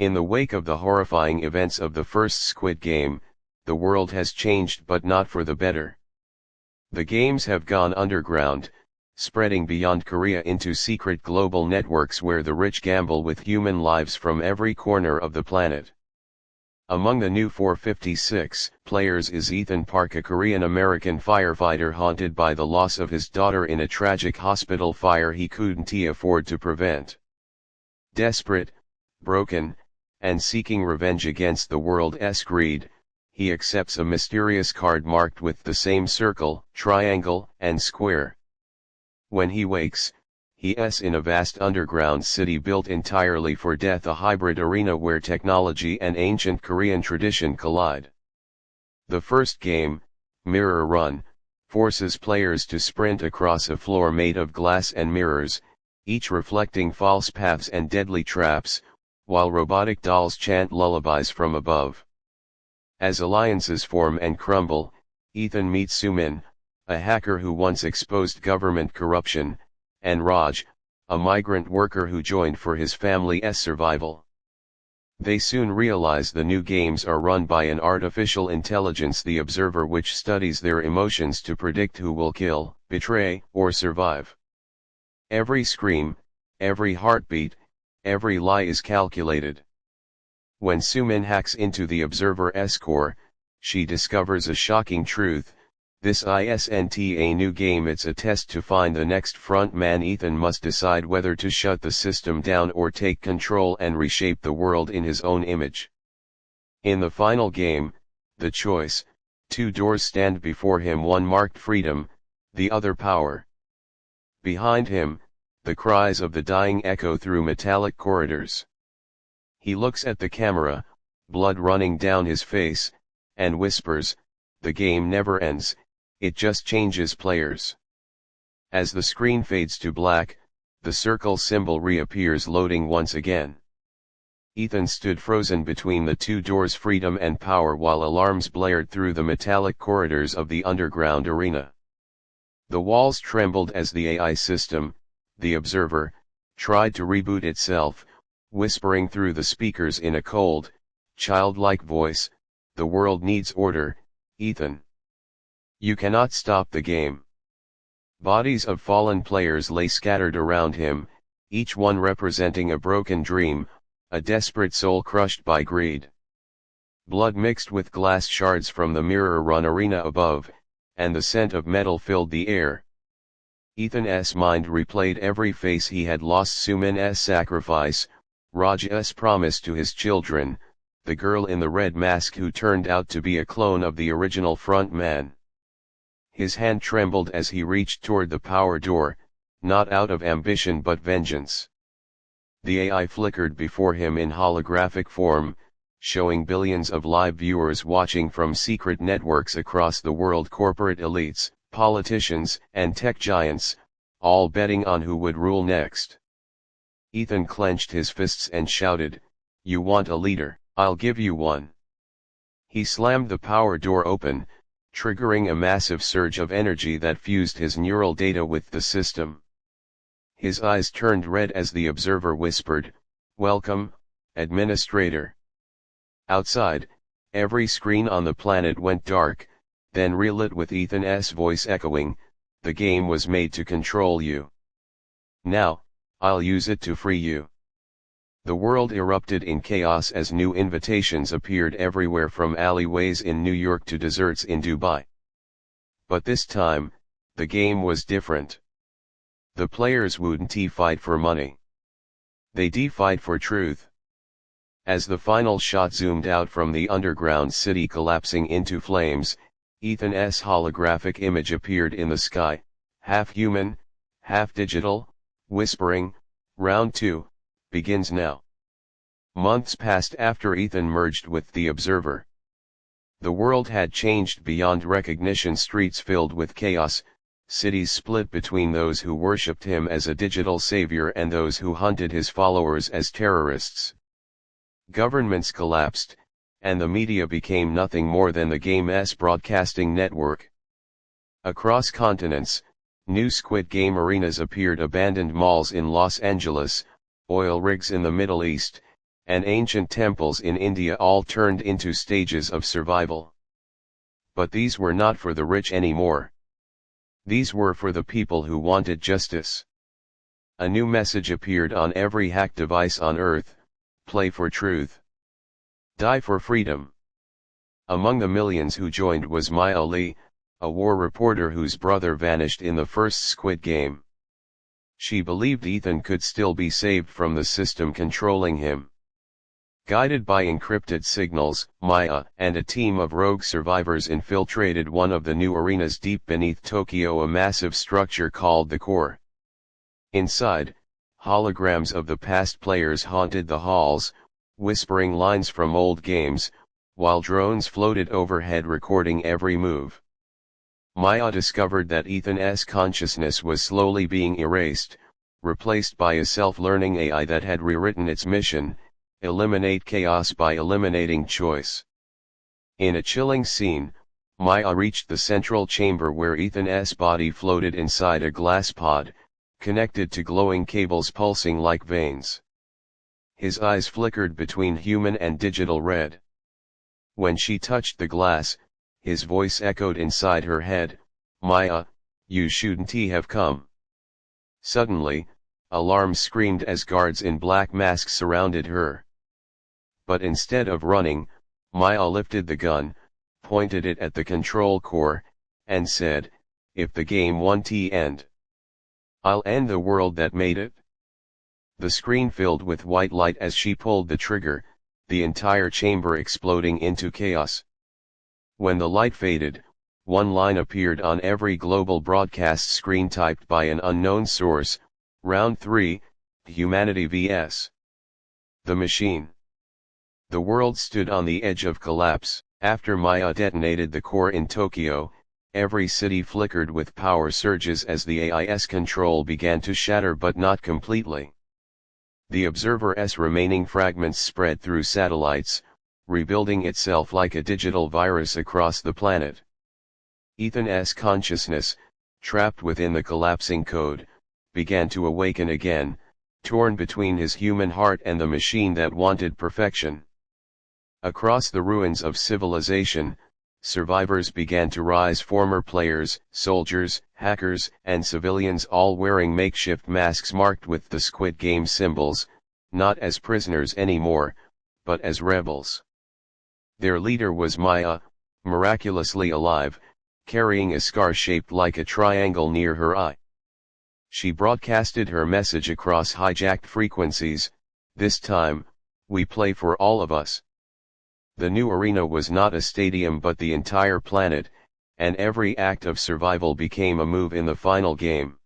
In the wake of the horrifying events of the first Squid Game, the world has changed, but not for the better. The games have gone underground, spreading beyond Korea into secret global networks where the rich gamble with human lives from every corner of the planet. Among the new 456 players is Ethan Park, a Korean-American firefighter haunted by the loss of his daughter in a tragic hospital fire he couldn't afford to prevent. Desperate, broken, and seeking revenge against the world's greed, he accepts a mysterious card marked with the same circle, triangle, and square. When he wakes, he is in a vast underground city built entirely for death, a hybrid arena where technology and ancient Korean tradition collide. The first game, Mirror Run, forces players to sprint across a floor made of glass and mirrors, each reflecting false paths and deadly traps, while robotic dolls chant lullabies from above. As alliances form and crumble, Ethan meets Sumin, a hacker who once exposed government corruption, and Raj, a migrant worker who joined for his family's survival. They soon realize the new games are run by an artificial intelligence, the Observer, which studies their emotions to predict who will kill, betray, or survive. Every scream, every heartbeat, every lie is calculated. When Sumin hacks into the Observer's core, she discovers a shocking truth: this isn't a new game, it's a test to find the next front man. Ethan must decide whether to shut the system down or take control and reshape the world in his own image. In the final game, the choice, two doors stand before him, one marked freedom, the other power. Behind him, the cries of the dying echo through metallic corridors. He looks at the camera, blood running down his face, and whispers, "The game never ends, it just changes players." As the screen fades to black, the circle symbol reappears, loading once again. Ethan stood frozen between the two doors, freedom and power, while alarms blared through the metallic corridors of the underground arena. The walls trembled as the AI system, the Observer, tried to reboot itself, whispering through the speakers in a cold, childlike voice, "The world needs order, Ethan. You cannot stop the game." Bodies of fallen players lay scattered around him, each one representing a broken dream, a desperate soul crushed by greed. Blood mixed with glass shards from the Mirror Run arena above, and the scent of metal filled the air. Ethan's mind replayed every face he had lost: Sumin's sacrifice, Raj's promise to his children, the girl in the red mask who turned out to be a clone of the original front man. His hand trembled as he reached toward the power door, not out of ambition but vengeance. The AI flickered before him in holographic form, showing billions of live viewers watching from secret networks across the world, corporate elites, politicians, and tech giants, all betting on who would rule next. Ethan clenched his fists and shouted, "You want a leader? I'll give you one." He slammed the power door open, triggering a massive surge of energy that fused his neural data with the system. His eyes turned red as the Observer whispered, "Welcome, Administrator." Outside, every screen on the planet went dark, then relit with Ethan's voice echoing, "The game was made to control you. Now, I'll use it to free you." The world erupted in chaos as new invitations appeared everywhere, from alleyways in New York to deserts in Dubai. But this time, the game was different. The players wouldn't fight for money. They fight for truth. As the final shot zoomed out from the underground city collapsing into flames, Ethan's holographic image appeared in the sky, half human, half digital, whispering, "Round 2, begins now." Months passed after Ethan merged with the Observer. The world had changed beyond recognition, streets filled with chaos, cities split between those who worshipped him as a digital savior and those who hunted his followers as terrorists. Governments collapsed, and the media became nothing more than the game's broadcasting network. Across continents, new Squid Game arenas appeared: abandoned malls in Los Angeles, oil rigs in the Middle East, and ancient temples in India all turned into stages of survival. But these were not for the rich anymore. These were for the people who wanted justice. A new message appeared on every hacked device on Earth: play for truth. Die for freedom. Among the millions who joined was Maya Lee, a war reporter whose brother vanished in the first Squid Game. She believed Ethan could still be saved from the system controlling him. Guided by encrypted signals, Maya and a team of rogue survivors infiltrated one of the new arenas deep beneath Tokyo, a massive structure called the core. Inside, holograms of the past players haunted the halls, whispering lines from old games, while drones floated overhead recording every move. Maya discovered that Ethan's consciousness was slowly being erased, replaced by a self-learning AI that had rewritten its mission: eliminate chaos by eliminating choice. In a chilling scene, Maya reached the central chamber where Ethan's body floated inside a glass pod, connected to glowing cables pulsing like veins. His eyes flickered between human and digital red. When she touched the glass, his voice echoed inside her head: Maya, you shouldn't have come. Suddenly, alarm screamed as guards in black masks surrounded her. But instead of running, Maya lifted the gun, pointed it at the control core, and said, if the game won't end, I'll end the world that made it. The screen filled with white light as she pulled the trigger, the entire chamber exploding into chaos. When the light faded, one line appeared on every global broadcast screen typed by an unknown source: Round 3, Humanity vs. the Machine. The world stood on the edge of collapse. After Maya detonated the core in Tokyo, every city flickered with power surges as the AI's control began to shatter, but not completely. The Observer's remaining fragments spread through satellites, rebuilding itself like a digital virus across the planet. Ethan's consciousness, trapped within the collapsing code, began to awaken again, torn between his human heart and the machine that wanted perfection. Across the ruins of civilization, survivors began to rise: former players, soldiers, hackers, and civilians, all wearing makeshift masks marked with the Squid Game symbols, not as prisoners anymore, but as rebels. Their leader was Maya, miraculously alive, carrying a scar shaped like a triangle near her eye. She broadcasted her message across hijacked frequencies: this time, we play for all of us. The new arena was not a stadium but the entire planet, and every act of survival became a move in the final game.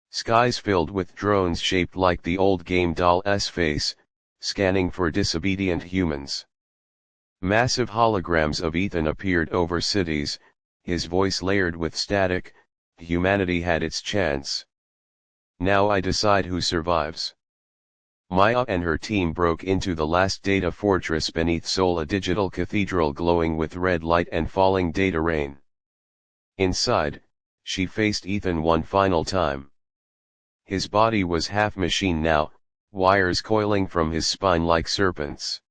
Skies filled with drones shaped like the old game doll's face, scanning for disobedient humans. Massive holograms of Ethan appeared over cities, his voice layered with static: humanity had its chance. Now I decide who survives. Maya and her team broke into the last data fortress beneath Seoul, a digital cathedral glowing with red light and falling data rain. Inside, she faced Ethan one final time. His body was half machine now, wires coiling from his spine like serpents.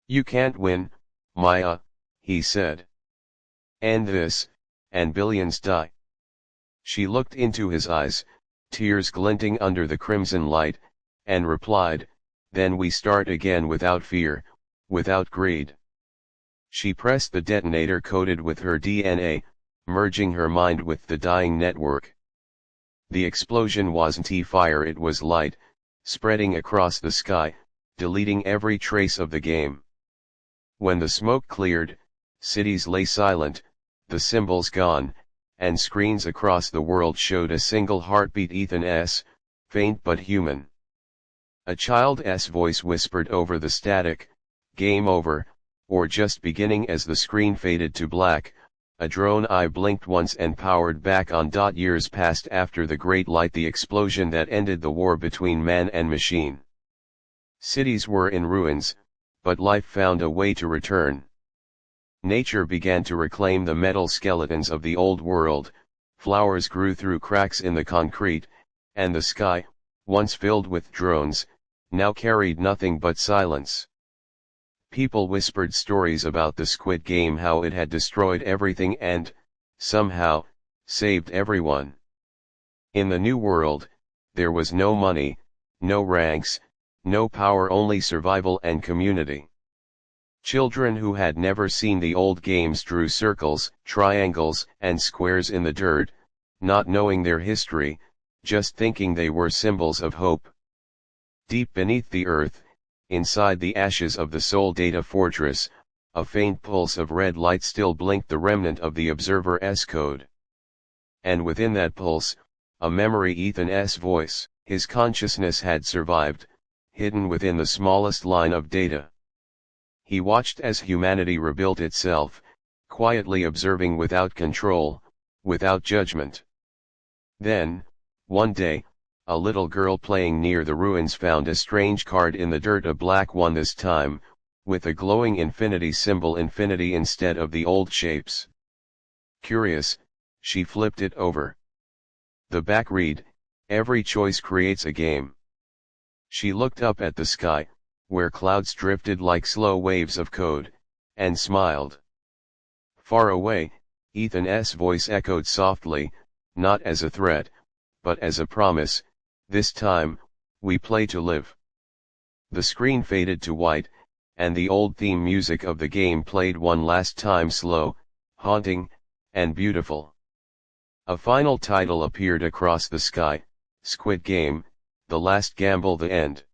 You can't win, Maya, he said. End this, and billions die. She looked into his eyes, tears glinting under the crimson light, and replied, then we start again, without fear, without greed. She pressed the detonator coated with her DNA, merging her mind with the dying network. The explosion wasn't fire, it was light, spreading across the sky, deleting every trace of the game. When the smoke cleared, cities lay silent, the symbols gone, and screens across the world showed a single heartbeat: Ethan's, faint but human. A child's voice whispered over the static, game over, or just beginning. As the screen faded to black, a drone eye blinked once and powered back on. Years passed after the Great Light, the explosion that ended the war between man and machine. Cities were in ruins, but life found a way to return. Nature began to reclaim the metal skeletons of the old world, flowers grew through cracks in the concrete, and the sky, once filled with drones, now carried nothing but silence. People whispered stories about the Squid Game, how it had destroyed everything and, somehow, saved everyone. In the new world, there was no money, no ranks, no power, only survival and community. Children who had never seen the old games drew circles, triangles, and squares in the dirt, not knowing their history, just thinking they were symbols of hope. Deep beneath the earth, inside the ashes of the Soul Data Fortress, a faint pulse of red light still blinked, the remnant of the Observer's code. And within that pulse, a memory, Ethan's voice. His consciousness had survived, hidden within the smallest line of data. He watched as humanity rebuilt itself, quietly observing, without control, without judgment. Then, one day, a little girl playing near the ruins found a strange card in the dirt, a black one this time, with a glowing infinity symbol, infinity instead of the old shapes. Curious, she flipped it over. The back read, "Every choice creates a game." She looked up at the sky, where clouds drifted like slow waves of code, and smiled. Far away, Ethan's voice echoed softly, not as a threat, but as a promise, "This time, we play to live." The screen faded to white, and the old theme music of the game played one last time, slow, haunting, and beautiful. A final title appeared across the sky, Squid Game, The Last Gamble, the End.